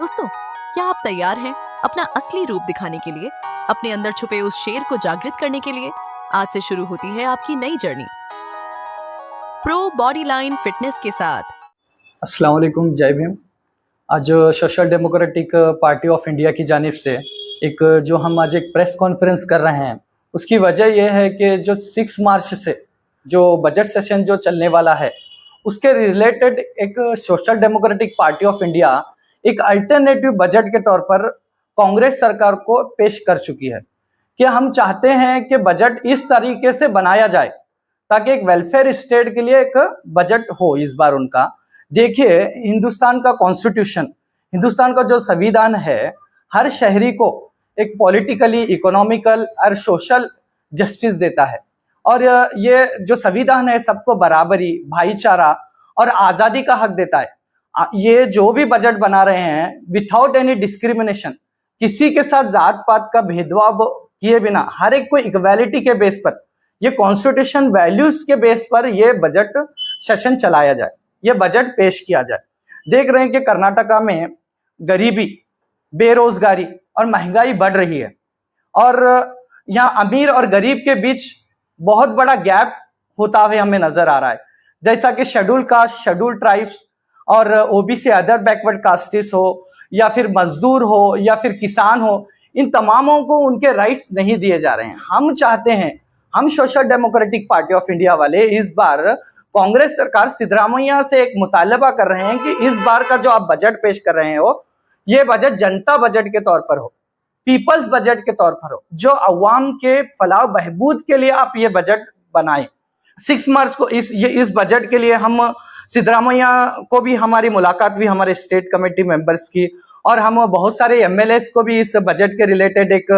दोस्तों, क्या आप तैयार हैं अपना असली रूप दिखाने के लिए, अपने अंदर छुपे उस शेर को जागृत करने के लिए? आज से शुरू होती है आपकी नई journey pro body line fitness के साथ। अस्सलाम वालेकुम, जय भीम। आज social democratic party of India की जानिब से जो हम आज एक प्रेस कॉन्फ्रेंस कर रहे हैं, उसकी वजह यह है कि जो 6 मार्च से जो बजट सेशन जो चलने वाला है, उसके रिलेटेड एक social democratic party of India एक अल्टरनेटिव बजट के तौर पर कांग्रेस सरकार को पेश कर चुकी है कि हम चाहते हैं कि बजट इस तरीके से बनाया जाए ताकि एक वेलफेयर स्टेट के लिए एक बजट हो। इस बार उनका देखिए, हिंदुस्तान का कॉन्स्टिट्यूशन, हिंदुस्तान का जो संविधान है, हर शहरी को एक पॉलिटिकली, इकोनॉमिकल और सोशल जस्टिस देता है। और ये जो संविधान है सबको बराबरी, भाईचारा और आज़ादी का हक देता है। ये जो भी बजट बना रहे हैं विथआउट एनी डिस्क्रिमिनेशन, किसी के साथ जात पात का भेदभाव किए बिना, हर एक को इक्वालिटी के बेस पर, ये कॉन्स्टिट्यूशन वैल्यूज के बेस पर ये बजट सेशन चलाया जाए, ये बजट पेश किया जाए। देख रहे हैं कि कर्नाटका में गरीबी, बेरोजगारी और महंगाई बढ़ रही है और यहाँ अमीर और गरीब के बीच बहुत बड़ा गैप होता हुए हमें नजर आ रहा है। जैसा कि शेड्यूल कास्ट, शेड्यूल ट्राइब्स और ओबीसी अदर बैकवर्ड कास्टिस हो या फिर मजदूर हो या फिर किसान हो, इन तमामों को उनके राइट्स नहीं दिए जा रहे हैं। हम चाहते हैं, हम social democratic party of India वाले इस बार कांग्रेस सरकार सिद्धरामैया से एक मुतालबा कर रहे हैं कि इस बार का जो आप बजट पेश कर रहे हो, ये बजट जनता बजट के तौर पर हो, पीपल्स बजट के तौर पर हो, जो अवाम के फलाह बहबूद के लिए आप ये बजट बनाएं। 6 मार्च को इस बजट के लिए हम सिद्धरामैया को भी, हमारी मुलाकात भी हमारे स्टेट कमेटी मेंबर्स की, और हम बहुत सारे एमएलएस को भी इस बजट के रिलेटेड एक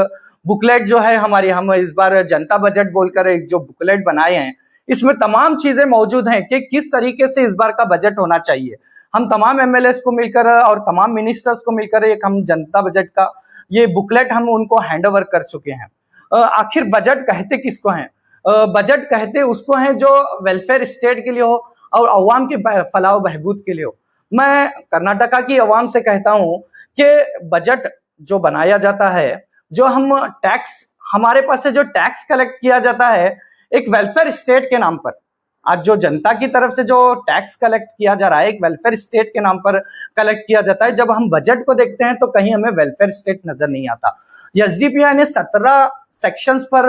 बुकलेट जो है हमारी, हम इस बार जनता बजट बोलकर एक जो बुकलेट बनाए हैं, इसमें तमाम चीजें मौजूद हैं कि किस तरीके से इस बार का बजट होना चाहिए। हम तमाम एमएलएस को मिलकर और तमाम मिनिस्टर्स को मिलकर एक हम जनता बजट का ये बुकलेट हम उनको हैंड ओवर कर चुके हैं। आखिर बजट कहते किसको हैं? बजट कहते उसको हैं जो वेलफेयर स्टेट के लिए हो और अवाम के फलाह बहबूद के लिए हो। मैं कर्नाटका की अवाम से कहता हूं कि बजट जो बनाया जाता है, जो हम टैक्स, हमारे पास से जो टैक्स कलेक्ट किया जाता है एक वेलफेयर स्टेट के नाम पर, आज जो जनता की तरफ से जो टैक्स कलेक्ट किया जा रहा है एक वेलफेयर स्टेट के नाम पर कलेक्ट किया जाता है। जब हम बजट को देखते हैं तो कहीं हमें वेलफेयर स्टेट नजर नहीं आता। एसडीपीआई ने 17 सेक्शंस पर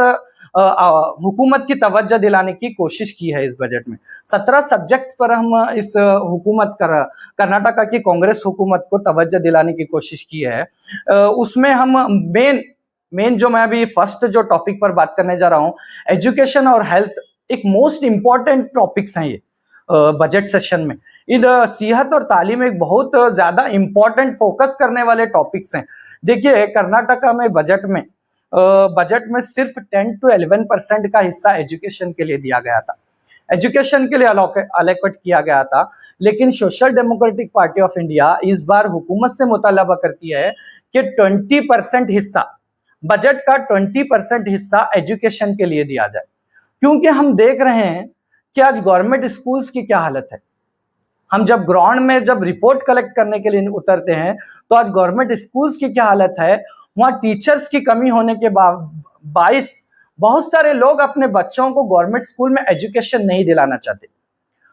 हुकूमत की तवज्जो दिलाने की कोशिश की है। इस बजट में 17 सब्जेक्ट पर हम इस कर्नाटका की कांग्रेस हुकूमत को तवज्जो दिलाने की कोशिश की है। उसमें हम मेन जो मैं अभी फर्स्ट जो टॉपिक पर बात करने जा रहा हूं, एजुकेशन और हेल्थ एक मोस्ट इंपॉर्टेंट टॉपिक्स हैं ये बजट सेशन में। इन सेहत और तालीम एक बहुत ज्यादा इंपॉर्टेंट फोकस करने वाले टॉपिक्स हैं। देखिए, कर्नाटका में बजट में सिर्फ 10 to 11% का हिस्सा एजुकेशन के लिए दिया गया था, एजुकेशन के लिए अलोकेट किया गया था। लेकिन social democratic party of India इस बार हुकूमत से मुतालबा करती है कि 20% हिस्सा, बजट का 20% हिस्सा एजुकेशन के लिए दिया जाए, क्योंकि हम देख रहे हैं कि आज गवर्नमेंट स्कूल्स की क्या हालत है। हम जब ग्राउंड में जब रिपोर्ट कलेक्ट करने के लिए उतरते हैं तो आज गवर्नमेंट स्कूल्स की क्या हालत है। वहां टीचर्स की कमी होने के बाइस बहुत सारे लोग अपने बच्चों को गवर्नमेंट स्कूल में एजुकेशन नहीं दिलाना चाहते।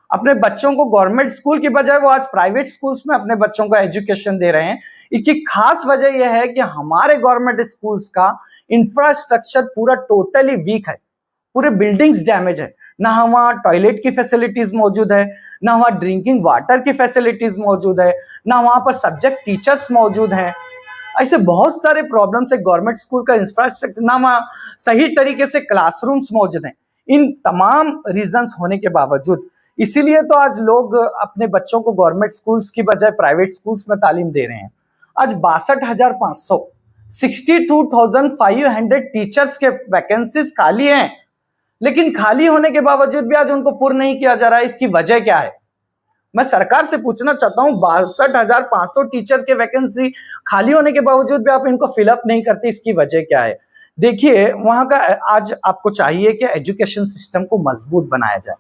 अपने बच्चों को गवर्नमेंट स्कूल की बजाय वो आज प्राइवेट स्कूल्स में अपने बच्चों को एजुकेशन दे रहे हैं। इसकी खास वजह यह है कि हमारे गवर्नमेंट स्कूल्स का इंफ्रास्ट्रक्चर पूरा टोटली वीक है, पूरे बिल्डिंग्स डैमेज है। ना वहाँ टॉयलेट की फैसिलिटीज मौजूद है, ना वहाँ ड्रिंकिंग वाटर की फैसिलिटीज मौजूद है, ना वहाँ पर सब्जेक्ट टीचर्स मौजूद हैं। ऐसे बहुत सारे प्रॉब्लम्स है गवर्नमेंट स्कूल का इंफ्रास्ट्रक्चर, ना वहाँ सही तरीके से क्लासरूम्स मौजूद हैं। इन तमाम रीजंस होने के बावजूद, इसीलिए तो आज लोग अपने बच्चों को गवर्नमेंट स्कूल्स की बजाय प्राइवेट स्कूल्स में तालीम दे रहे हैं। आज 62,500 62,500 टीचर्स के वैकेंसीज खाली हैं, लेकिन खाली होने के बावजूद भी आज उनको पूर्ण नहीं किया जा रहा है। इसकी वजह क्या है? मैं सरकार से पूछना चाहता हूं, 62,500 टीचर के वैकेंसी खाली होने के बावजूद भी आप इनको फिलअप नहीं करते, इसकी वजह क्या है? देखिए, वहां का आज आपको चाहिए कि एजुकेशन सिस्टम को मजबूत बनाया जाए।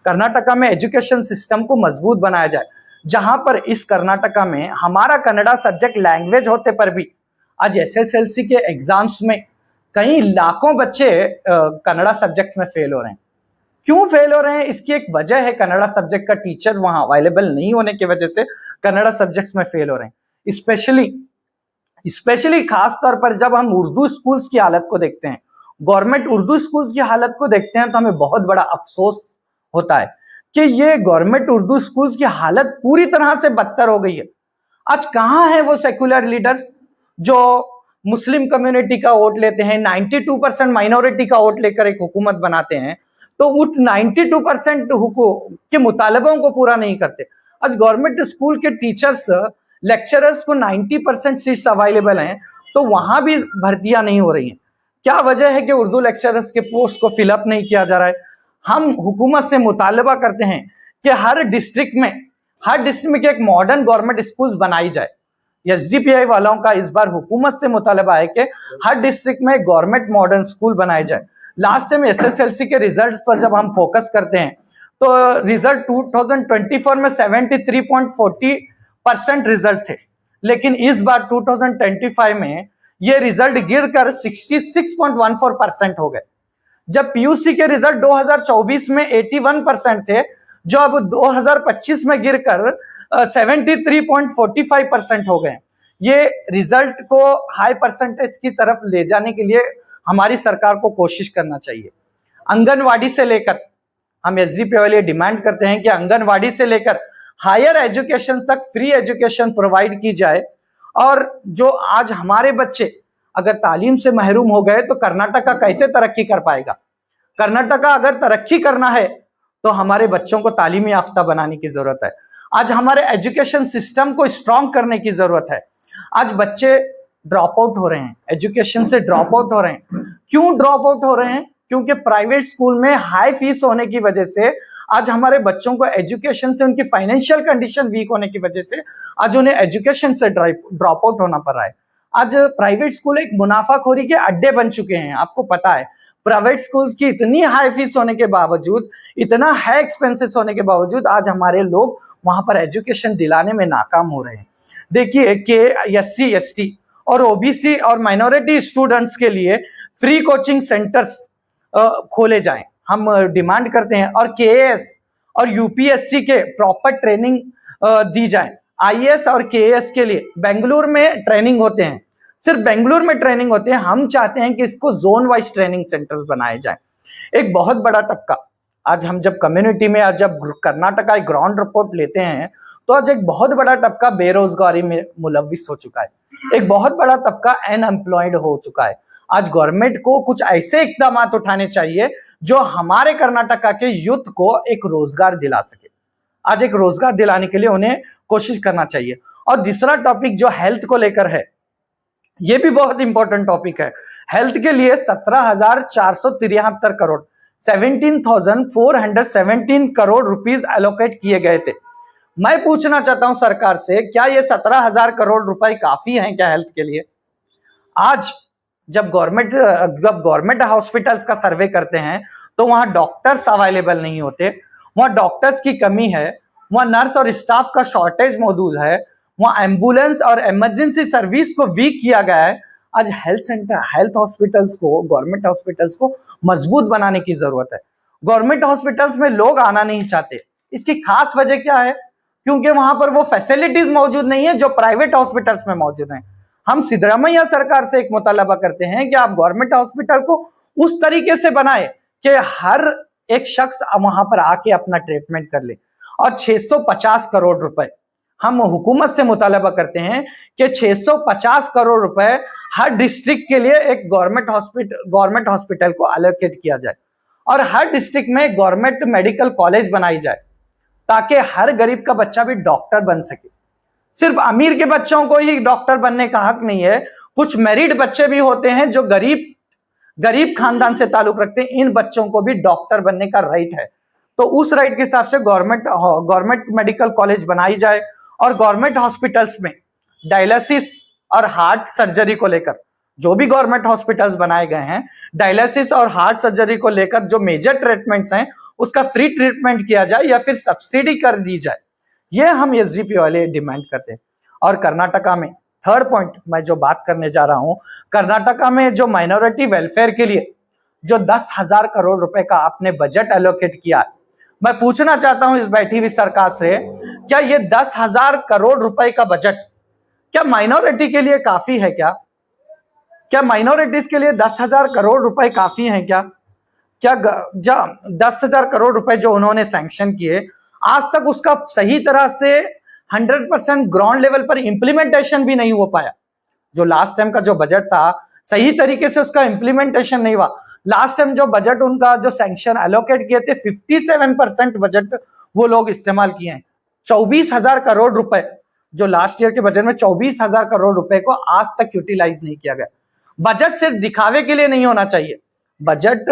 कर्नाटका में एजुकेशन सिस्टम को मजबूत बनाया जाए। जहां पर इस कर्नाटका में हमारा कन्नड़ा सब्जेक्ट लैंग्वेज होते पर भी आज एसएसएलसी के एग्जाम्स में कई लाखों बच्चे कन्नड़ा सब्जेक्ट में फेल हो रहे हैं। क्यों फेल हो रहे हैं? इसकी एक वजह है कन्नड़ा सब्जेक्ट का टीचर वहां अवेलेबल नहीं होने की वजह से कन्नड़ा सब्जेक्ट्स में फेल हो रहे हैं। स्पेशली खास तौर पर जब हम उर्दू स्कूल्स की हालत को देखते हैं, गवर्नमेंट उर्दू स्कूल्स की हालत को देखते हैं, तो हमें बहुत बड़ा अफसोस होता है कि ये गवर्नमेंट उर्दू स्कूल्स की हालत पूरी तरह से बदतर हो गई है। आज कहां है वो सेक्युलर लीडर्स जो मुस्लिम कम्युनिटी का वोट लेते हैं, 92% माइनॉरिटी का वोट लेकर एक हुकूमत बनाते हैं, तो उस 92% के मुतालबों को पूरा नहीं करते। आज गवर्नमेंट स्कूल के टीचर्स लेक्चरर्स को 90% सीट्स अवेलेबल हैं, तो वहां भी भर्तियां नहीं हो रही हैं। क्या वजह है कि उर्दू लेक्चरर्स के पोस्ट को फिलअप नहीं किया जा रहा है? हम हुकूमत से मुतालबा करते हैं कि हर डिस्ट्रिक्ट में एक मॉडर्न गवर्नमेंट स्कूल बनाई जाए। एसडीपीआई वालों का इस बार हुकूमत से मुतालबा है कि हर डिस्ट्रिक्ट में गवर्नमेंट मॉडर्न स्कूल बनाए जाए। लास्ट टाइम एसएसएलसी के रिजल्ट्स पर जब हम फोकस करते हैं तो रिजल्ट 2024 में 73.40% रिजल्ट थे, लेकिन इस बार 2025 में ये रिजल्ट गिरकर 66.14% हो गए। जब पीयूसी के रिजल्ट 2024 में 81% थे, जो अब 2025 में गिरकर 73.45% हो गए। ये रिजल्ट को हाई परसेंटेज की तरफ ले जाने के लिए हमारी सरकार को कोशिश करना चाहिए। आंगनवाड़ी से लेकर हम एसडीपी वाले डिमांड करते हैं कि आंगनवाड़ी से लेकर हायर एजुकेशन तक फ्री एजुकेशन प्रोवाइड की जाए। और जो आज हमारे बच्चे अगर तालीम से महरूम हो गए तो कर्नाटका कैसे तरक्की कर पाएगा? कर्नाटका अगर तरक्की करना है तो हमारे बच्चों को तालीमी याफ्ता बनाने की जरूरत है। आज हमारे एजुकेशन सिस्टम को स्ट्रॉन्ग करने की जरूरत है। आज बच्चे ड्रॉप आउट हो रहे हैं, एजुकेशन से ड्रॉप आउट हो रहे हैं। क्यों ड्रॉप आउट हो रहे हैं? क्योंकि प्राइवेट स्कूल में हाई फीस होने की वजह से आज हमारे बच्चों को एजुकेशन से, उनकी फाइनेंशियल कंडीशन वीक होने की वजह से आज उन्हें एजुकेशन से ड्रॉप आउट होना पड़ रहा है। आज प्राइवेट स्कूल एक मुनाफाखोरी के अड्डे बन चुके हैं। आपको पता है प्राइवेट स्कूल्स की इतनी हाई फीस होने के बावजूद, इतना हाई एक्सपेंसेस होने के बावजूद आज हमारे लोग वहां पर एजुकेशन दिलाने में नाकाम हो रहे हैं। देखिए कि एससी एसटी और ओबीसी और माइनॉरिटी स्टूडेंट्स के लिए फ्री कोचिंग सेंटर्स खोले जाएं, हम डिमांड करते हैं। और केएएस और यूपीएससी के प्रॉपर ट्रेनिंग दी जाए। आईएएस और केएएस के लिए बेंगलुरु में ट्रेनिंग होते हैं, सिर्फ बेंगलुरु में ट्रेनिंग होते हैं। हम चाहते हैं कि इसको जोन वाइज ट्रेनिंग सेंटर्स बनाए जाएं। एक बहुत बड़ा तबका आज हम जब कम्युनिटी में आज जब कर्नाटका एक ग्राउंड रिपोर्ट लेते हैं तो आज एक बहुत बड़ा तबका बेरोजगारी में मुलविस हो चुका है। एक बहुत बड़ा तबका अनएम्प्लॉयड हो चुका है। आज गवर्नमेंट को कुछ ऐसे इकदाम उठाने चाहिए जो हमारे कर्नाटका के यूथ को एक रोजगार दिला सके। आज एक रोजगार दिलाने के लिए उन्हें कोशिश करना चाहिए। और दूसरा टॉपिक जो हेल्थ को लेकर है, ये भी बहुत इंपॉर्टेंट टॉपिक है। हेल्थ के लिए 17,473 करोड़ 17,417 करोड़ रुपीस एलोकेट किए गए थे। मैं पूछना चाहता हूं सरकार से, क्या ये 17,000 करोड़ रुपए काफी हैं क्या हेल्थ के लिए? आज जब गवर्नमेंट हॉस्पिटल्स का सर्वे करते हैं तो वहां डॉक्टर्स अवेलेबल नहीं होते, वहां डॉक्टर्स की कमी है, वहां नर्स और स्टाफ का शॉर्टेज मौजूद है, वहां एम्बुलेंस और इमरजेंसी सर्विस को वीक किया गया है। आज हेल्थ हॉस्पिटल्स को, गवर्नमेंट हॉस्पिटल्स को मजबूत बनाने की जरूरत है। गवर्नमेंट हॉस्पिटल्स में लोग आना नहीं चाहते। इसकी खास वजह क्या है? क्योंकि वहां पर वो फैसिलिटीज मौजूद नहीं है जो प्राइवेट हॉस्पिटल्स में मौजूद हैं। हम सिद्धरामैया सरकार से एक मुतालबा करते हैं कि आप गवर्नमेंट हॉस्पिटल को उस तरीके से बनाए कि हर एक शख्स वहां पर आके अपना ट्रीटमेंट कर ले। और 650 करोड़ रुपए हम हुकूमत से मुतालबा करते हैं कि 650 करोड़ रुपए हर डिस्ट्रिक्ट के लिए एक गवर्नमेंट हॉस्पिटल को एलोकेट किया जाए और हर डिस्ट्रिक्ट में गवर्नमेंट मेडिकल कॉलेज बनाई जाए ताकि हर गरीब का बच्चा भी डॉक्टर बन सके। सिर्फ अमीर के बच्चों को ही डॉक्टर बनने का हक नहीं है, कुछ मेरिट बच्चे भी होते हैं जो गरीब खानदान से ताल्लुक रखते हैं, इन बच्चों को भी डॉक्टर बनने का राइट है। तो उस राइट के हिसाब से गवर्नमेंट मेडिकल कॉलेज बनाई जाए और गवर्नमेंट हॉस्पिटल्स में डायलिसिस और हार्ट सर्जरी को लेकर जो भी गवर्नमेंट हॉस्पिटल्स बनाए गए हैं, डायलिसिस और हार्ट सर्जरी को लेकर जो मेजर ट्रीटमेंट्स हैं उसका फ्री ट्रीटमेंट किया जाए या फिर सब्सिडी कर दी जाए। ये हम एसडीपी वाले डिमांड करते हैं। और कर्नाटका में थर्ड पॉइंट मैं जो बात करने जा रहा हूं, कर्नाटका में जो माइनॉरिटी वेलफेयर के लिए जो 10,000 करोड़ रुपए का आपने बजट एलोकेट किया, मैं पूछना चाहता हूं इस बैठी हुई सरकार से, क्या ये 10,000 करोड़ रुपए का बजट क्या माइनॉरिटी के लिए काफी है? क्या माइनॉरिटीज के लिए 10,000 करोड़ रुपए काफी है? क्या 10,000 करोड़ रुपए जो उन्होंने सैंक्शन किए, आज तक उसका सही तरह से 100% ग्राउंड लेवल पर इंप्लीमेंटेशन भी नहीं हो पाया। जो लास्ट टाइम का जो बजट था, सही तरीके से उसका इंप्लीमेंटेशन नहीं हुआ। लास्ट टाइम जो बजट उनका जो सैंक्शन एलोकेट किए थे, 57% बजट वो लोग इस्तेमाल किए हैं। 24,000 करोड़ रुपए जो लास्ट ईयर के बजट में 24,000 करोड़ रुपए को आज तक यूटिलाइज नहीं किया गया। बजट सिर्फ दिखावे के लिए नहीं होना चाहिए, बजट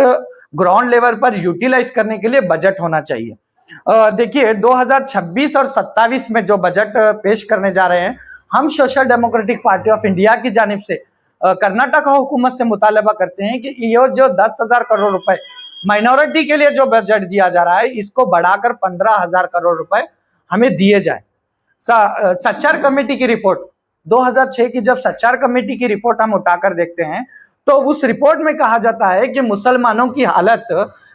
ग्राउंड लेवल पर यूटिलाइज करने के लिए बजट होना चाहिए। देखिए 2026 और 27 में जो बजट पेश करने जा रहे हैं, हम social democratic party of India की जानिब से कर्नाटक हुकूमत से मुतालबा करते हैं कि ये जो 10,000 करोड़ रुपए माइनॉरिटी के लिए जो बजट दिया जा रहा है, इसको बढ़ाकर 15,000 करोड़ रुपए हमें दिए जाए। सच्चर कमेटी की रिपोर्ट 2006 की जब सच्चर कमेटी की रिपोर्ट हम उठाकर देखते हैं, तो उस रिपोर्ट में कहा जाता है कि मुसलमानों की हालत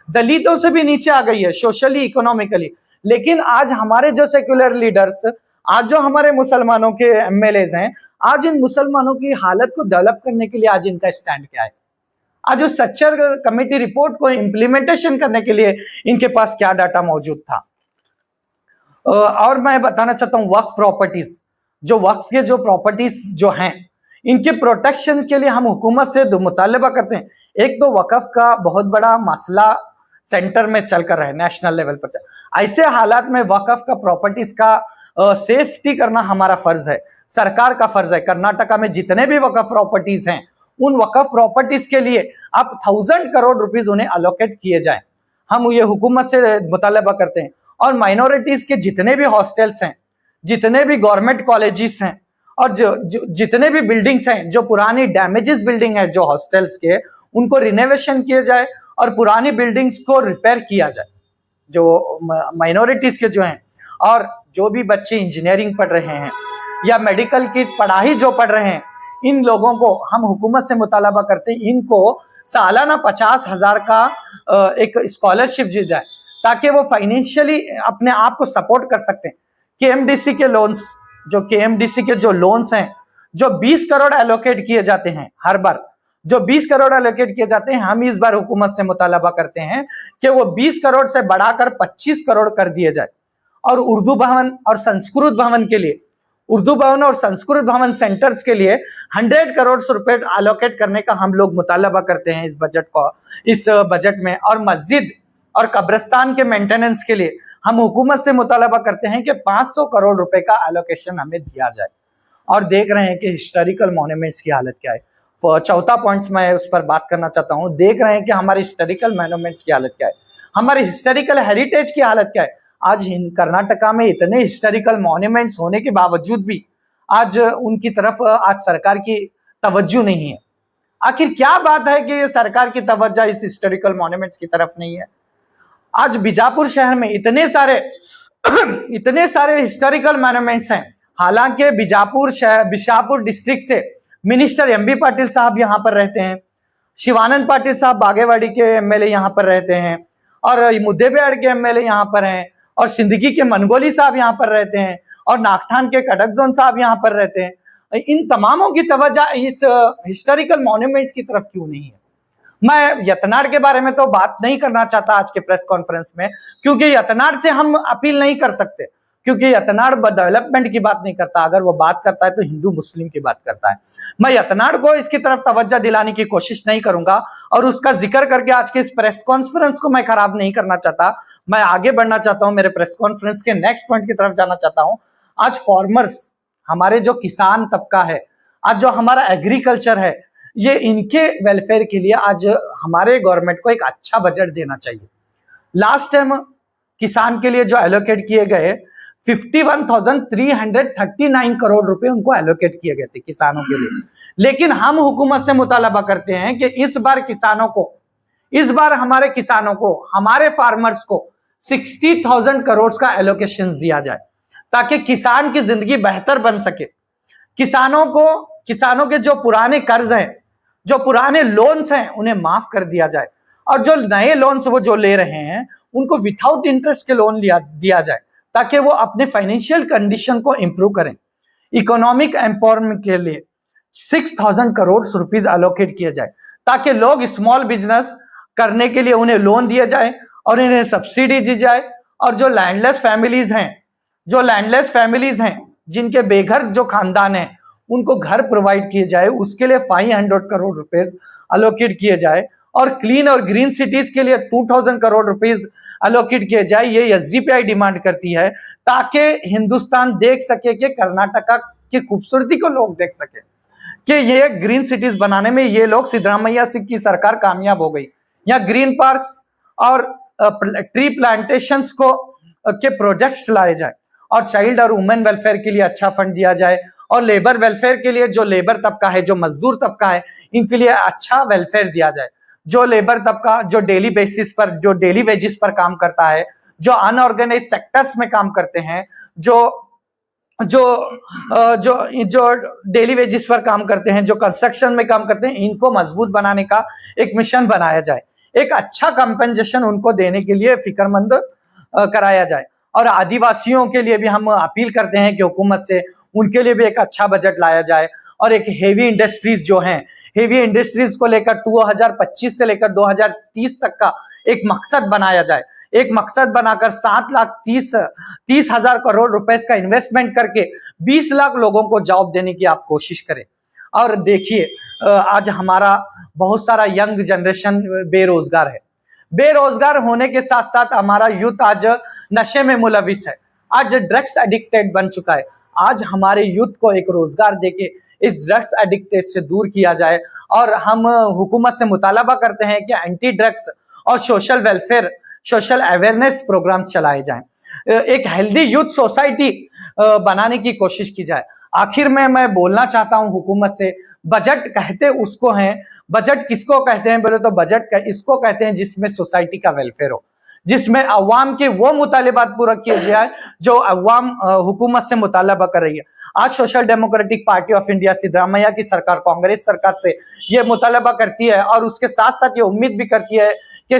दलितों से भी नीचे आ गई है सोशली, इकोनॉमिकली। लेकिन आज हमारे जो सेक्युलर लीडर्स, आज जो हमारे मुसलमानों के एमएलएज हैं, आज इन मुसलमानों की हालत को डेवलप करने के लिए आज इनका स्टैंड क्या है? आज उस सच्चर कमेटी रिपोर्ट को इंप्लीमेंटेशन करने के लिए इनके पास क्या डाटा मौजूद था? और मैं बताना चाहता हूं वक्फ प्रॉपर्टीज, जो वक्फ के जो प्रॉपर्टीज जो हैं, इनके प्रोटेक्शन के लिए हम हुकूमत से मुतालबा करते हैं। एक तो वक्फ का बहुत बड़ा मसला सेंटर में चल कर है, नेशनल लेवल पर। ऐसे हालात में वक्फ का प्रॉपर्टीज का सेफ्टी करना हमारा फर्ज है, सरकार का फर्ज है। कर्नाटका में जितने भी वक्फ प्रॉपर्टीज हैं, उन वक्फ प्रॉपर्टीज के लिए अब 1,000 करोड़ रुपीज उन्हें अलोकेट किए जाए, हम ये हुकूमत से मुतालबा करते हैं। और माइनॉरिटीज के जितने भी हॉस्टल्स हैं, जितने भी गवर्नमेंट कॉलेजेस हैं, और जितने भी बिल्डिंग्स हैं, जो पुरानी डैमेजेस बिल्डिंग है जो हॉस्टल्स के, उनको रिनोवेशन किए जाए और पुरानी बिल्डिंग्स को रिपेयर किया जाए, जो माइनॉरिटीज के जो हैं। और जो भी बच्चे इंजीनियरिंग पढ़ रहे हैं या मेडिकल की पढ़ाई जो पढ़ रहे हैं, इन लोगों को हम हुकूमत से मुतालबा करते हैं, इनको सालाना 50,000 का एक स्कॉलरशिप दी जाए, ताकि वो फाइनेंशियली अपने आप को सपोर्ट कर सकते हैं। केएमडीसी के लोन्स, जो केएमडीसी के जो लोन्स हैं, जो 20 करोड़ एलोकेट किए जाते हैं हर बार, जो 20 करोड़ एलोकेट किए जाते हैं, हम इस बार हुकूमत से मुतालबा करते हैं कि वो 20 करोड़ से बढ़ाकर 25 करोड़ कर दिए जाए। और उर्दू भवन और संस्कृत भवन के लिए, उर्दू भवन और संस्कृत भवन सेंटर्स के लिए 100 करोड़ रुपए एलोकेट करने का हम लोग मुतालबा करते हैं इस बजट में। और मस्जिद और कब्रिस्तान के मेंटेनेंस के लिए हम हुकूमत से मुतालबा करते हैं कि 500 करोड़ रुपए का एलोकेशन हमें दिया जाए। और देख रहे हैं कि हिस्टोरिकल मॉन्यूमेंट्स की हालत क्या है। चौथा पॉइंट मैं उस पर बात करना चाहता हूं। देख रहे हैं कि हमारे हिस्टोरिकल मॉन्यूमेंट्स की हालत क्या है, हमारे हिस्टोरिकल हेरिटेज की हालत क्या है। आज कर्नाटका में इतने हिस्टोरिकल मॉन्यूमेंट्स होने के बावजूद भी आज उनकी तरफ आज सरकार की तवज्जो नहीं है। आखिर क्या बात है कि सरकार की तवज्जो इस हिस्टोरिकल मॉन्यूमेंट्स की तरफ नहीं है? आज बीजापुर शहर में इतने सारे हिस्टोरिकल मॉन्यूमेंट्स हैं। हालांकि बिजापुर डिस्ट्रिक्ट से मिनिस्टर एमबी पाटिल साहब यहाँ पर रहते हैं, शिवानंद पाटिल साहब बागेवाड़ी के एमएलए यहाँ पर रहते हैं, और मुद्देबिहाड़ के एमएलए यहाँ पर हैं, और सिंदगी के मनगोली साहब यहाँ पर रहते हैं, और नागठान के कड़कजोन साहब यहाँ पर रहते हैं। इन तमामों की तवज्जो इस हिस्टोरिकल मॉन्यूमेंट्स की तरफ क्यों नहीं है? मैं यतनाड़ के बारे में तो बात नहीं करना चाहता आज के प्रेस कॉन्फ्रेंस में, क्योंकि यतनाड़ से हम अपील नहीं कर सकते, क्योंकि यतनाड़ डेवलपमेंट की बात नहीं करता। अगर वो बात करता है तो हिंदू मुस्लिम की बात करता है। मैं यतनाड़ को इसकी तरफ तवज्जो दिलाने की कोशिश नहीं करूंगा, और उसका जिक्र करके आज के इस प्रेस कॉन्फ्रेंस को मैं खराब नहीं करना चाहता। मैं आगे बढ़ना चाहता हूं, मेरे प्रेस कॉन्फ्रेंस के नेक्स्ट पॉइंट की तरफ जाना चाहता हूं। आज फार्मर्स, हमारे जो किसान तबका है, आज जो हमारा एग्रीकल्चर है, ये इनके वेलफेयर के लिए आज हमारे गवर्नमेंट को एक अच्छा बजट देना चाहिए। लास्ट टाइम किसान के लिए जो एलोकेट किए गए 51,339 करोड़ रुपए उनको एलोकेट किए गए थे किसानों के लिए। लेकिन हम हुकूमत से मुतालबा करते हैं कि इस बार हमारे किसानों को, हमारे फार्मर्स को 60,000 करोड़ का एलोकेशन दिया जाए, ताकि किसान की जिंदगी बेहतर बन सके। किसानों के जो पुराने कर्ज हैं, जो पुराने लोन्स हैं, उन्हें माफ कर दिया जाए और जो नए लोन्स वो जो ले रहे हैं उनको विदाउट इंटरेस्ट के लोन दिया जाए ताकि वो अपने फाइनेंशियल कंडीशन को इंप्रूव करें। इकोनॉमिक एम्पावरमेंट के लिए 6,000 करोड़ रुपीस एलोकेट किया जाए ताकि लोग स्मॉल बिजनेस करने के लिए उन्हें लोन दिया जाए और इन्हें सब्सिडी दी जाए। और जो लैंडलेस फैमिलीज हैं जिनके बेघर जो खानदान हैं उनको घर प्रोवाइड किए जाए, उसके लिए 500 करोड़ रुपीस अलोकेट किए जाए। और क्लीन और ग्रीन सिटीज के लिए 2,000 करोड़ रुपीस अलोकेट किए जाए। ये एसडीपीआई डिमांड करती है ताकि हिंदुस्तान देख सके कि कर्नाटका की खूबसूरती को लोग देख सके कि ये ग्रीन सिटीज बनाने में ये लोग सिद्धरामैया की सरकार कामयाब हो गई। यहाँ ग्रीन पार्क्स और ट्री प्लांटेशंस को के प्रोजेक्ट्स लाए जाए और चाइल्ड और वुमेन वेलफेयर के लिए अच्छा फंड दिया जाए और लेबर वेलफेयर के लिए जो लेबर तबका है, जो मजदूर तबका है, इनके लिए अच्छा वेलफेयर दिया जाए। जो लेबर तबका जो डेली बेसिस पर, जो डेली वेजेस पर काम करता है, जो अनऑर्गेनाइज सेक्टर्स में काम करते हैं, जो डेली वेजेस पर काम करते हैं, जो कंस्ट्रक्शन में काम करते हैं, इनको मजबूत बनाने का एक मिशन बनाया जाए। एक अच्छा कंपेंसेशन उनको देने के लिए फिक्रमंद कराया जाए। और आदिवासियों के लिए भी हम अपील करते हैं कि हुकूमत से उनके लिए भी एक अच्छा बजट लाया जाए। और एक हेवी इंडस्ट्रीज को लेकर 2025 से लेकर 2030 तक का एक मकसद बनाया जाए। एक मकसद बनाकर 7,30,000 करोड़ रुपए का इन्वेस्टमेंट करके 20 लाख लोगों को जॉब देने की आप कोशिश करें। और देखिए, आज हमारा बहुत सारा यंग जनरेशन बेरोजगार है। बेरोजगार होने के साथ साथ हमारा यूथ आज नशे में मुलविस है, आज ड्रग्स एडिक्टेड बन चुका है। आज हमारे यूथ को एक रोजगार देके इस ड्रग्स एडिक्टेड से दूर किया जाए। और हम हुकूमत से मुतालबा करते हैं कि एंटी ड्रग्स और सोशल अवेयरनेस प्रोग्राम चलाए जाएं। एक हेल्दी यूथ सोसाइटी बनाने की कोशिश की जाए। आखिर में मैं बोलना चाहता हूं हुकूमत से, बजट कहते उसको हैं, बजट किसको कहते हैं बोले तो बजट इसको कहते हैं जिसमें सोसाइटी का वेलफेयर हो, जिसमें अवाम के वो मुतालिबात पूरा किए जाए जो अवाम हुकूमत से मुतालबा कर रही है। आज social democratic party of India Siddaramaiah की सरकार, कांग्रेस सरकार से ये मुतालबा करती है और उसके साथ साथ ये उम्मीद भी करती है कि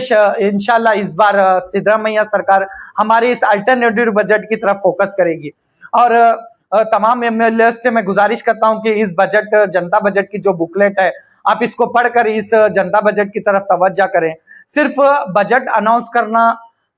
इंशाल्लाह इस बार सिद्धरामैया सरकार हमारे इस अल्टरनेटिव बजट की तरफ फोकस करेगी। और तमाम एमएलए से मैं गुजारिश करता हूं कि इस बजट, जनता बजट की जो बुकलेट है, आप इसको पढ़कर इस जनता बजट की तरफ तवज्जो करें। सिर्फ बजट अनाउंस करना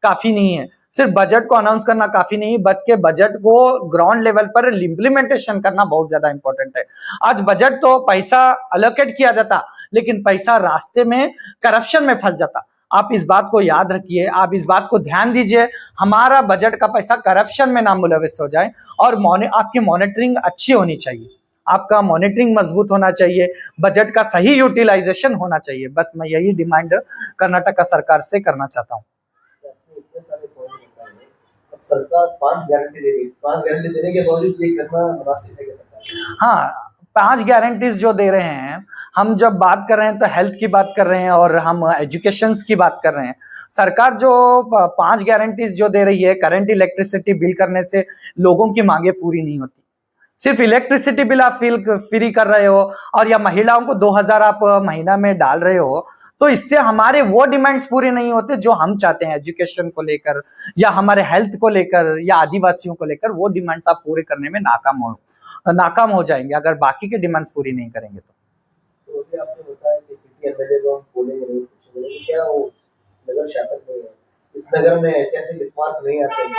काफी नहीं है, सिर्फ बजट को अनाउंस करना काफी नहीं, बल्कि बजट को ग्राउंड लेवल पर इम्प्लीमेंटेशन करना बहुत ज्यादा इंपॉर्टेंट है। आज बजट तो पैसा अलोकेट किया जाता, लेकिन पैसा रास्ते में करप्शन में फंस जाता। आप इस बात को याद रखिए, आप इस बात को ध्यान दीजिए, हमारा बजट का पैसा करप्शन में ना मुलविस हो जाए। और आपकी मॉनिटरिंग अच्छी होनी चाहिए, आपका मॉनिटरिंग मजबूत होना चाहिए, बजट का सही यूटिलाइजेशन होना चाहिए। बस मैं यही डिमांड कर्नाटक सरकार से करना चाहता हूँ। सरकार 5 गारंटी दे रही है, 5 गारंटी देने के बावजूद ये करना मुनासिब है? हाँ, 5 गारंटीज जो दे रहे हैं, हम जब बात कर रहे हैं तो हेल्थ की बात कर रहे हैं और हम एजुकेशन की बात कर रहे हैं। सरकार जो 5 गारंटीज जो दे रही है, करंट इलेक्ट्रिसिटी बिल करने से लोगों की मांगे पूरी नहीं होती। सिर्फ इलेक्ट्रिसिटी बिल आप फ्री कर रहे हो और या महिलाओं को 2,000 आप महीना में डाल रहे हो, तो इससे हमारे वो डिमांड्स पूरे नहीं होते जो हम चाहते हैं एजुकेशन को लेकर या हमारे हेल्थ को लेकर या आदिवासियों को लेकर। वो डिमांड्स आप पूरे करने में नाकाम हो जाएंगे अगर बाकी के डिमांड्स पूरी नहीं करेंगे तो अभी आपने बताया कि सिटी एमएलए को हम बोलेंगे नहीं, कुछ बोलेंगे, क्या वो नगर शासक नहीं है, इस नगर में ऐतिहासिक स्मारक नहीं आते हैं?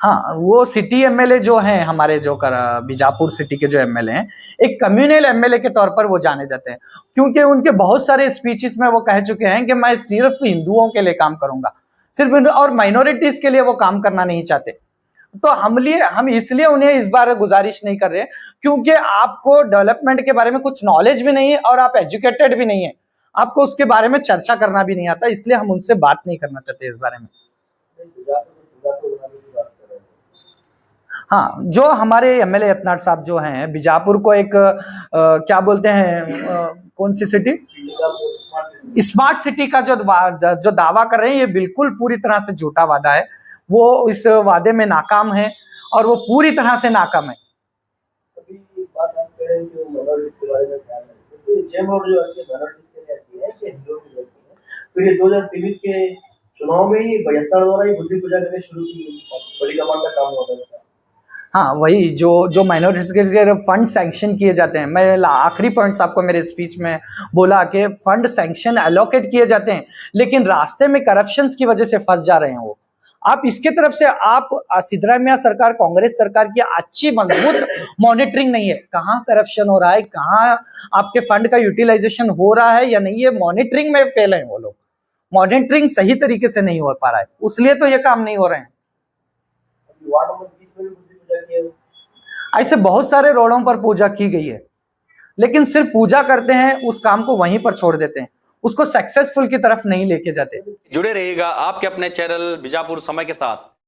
हाँ, वो सिटी एमएलए जो हैं हमारे, जो बीजापुर सिटी के जो एमएलए हैं, एक कम्युनल एमएलए के तौर पर वो जाने जाते हैं, क्योंकि उनके बहुत सारे स्पीचेस में वो कह चुके हैं कि मैं सिर्फ हिंदुओं के लिए काम करूंगा, सिर्फ और माइनॉरिटीज के लिए वो काम करना नहीं चाहते। तो हम इसलिए उन्हें इस बार गुजारिश नहीं कर रहे क्योंकि आपको डेवलपमेंट के बारे में कुछ नॉलेज भी नहीं है और आप एजुकेटेड भी नहीं है, आपको उसके बारे में चर्चा करना भी नहीं आता, इसलिए हम उनसे बात नहीं करना चाहते इस बारे में। हाँ, जो हमारे एमएलए यत्नाथ साहब जो हैं, बीजापुर को एक क्या बोलते हैं, कौन सी सिटी, स्मार्ट सिटी का जो दावा कर रहे हैं, ये बिल्कुल पूरी तरह से झूठा वादा है। वो इस वादे में नाकाम है और वो पूरी तरह से नाकाम है। अभी बात आप करें जो माइनॉरिटीज के बारे में ख्याल रखते हैं, तो ये जेम रोड जो आती है माइनॉरिटीज के लिए आती है कि हिंदुओं के लिए आती है? फिर ये 2023 के चुनाव में ही 72 द्वारा ही बुद्धि पूजा करने शुरू की गई, बड़ी कमान का काम होता था। हाँ, वही जो माइनॉरिटीज के फंड सैंक्शन किए जाते हैं, मैं आखिरी पॉइंट्स आपको मेरे स्पीच में बोला कि फंड सैंक्शन एलोकेट किए जाते हैं, लेकिन रास्ते में करप्शन की वजह से फंस जा रहे हैं वो। आप इसके तरफ से आप सिद्धरामैया सरकार, कांग्रेस सरकार की अच्छी मजबूत मॉनिटरिंग नहीं है, कहाँ करप्शन हो रहा है, कहाँ आपके फंड का यूटिलाइजेशन हो रहा है या नहीं, ये मॉनिटरिंग में फेल है वो लोग। मॉनिटरिंग सही तरीके से नहीं हो पा रहा है, इसलिए तो ये काम नहीं हो रहे हैं। वार्ड नंबर 20 में भी बुद्धि पूजा की है। ऐसे बहुत सारे रोडों पर पूजा की गई है, लेकिन सिर्फ पूजा करते हैं, उस काम को वहीं पर छोड़ देते हैं, उसको सक्सेसफुल की तरफ नहीं लेके जाते। जुड़े रहिएगा आपके अपने चैनल बीजापुर समय के साथ।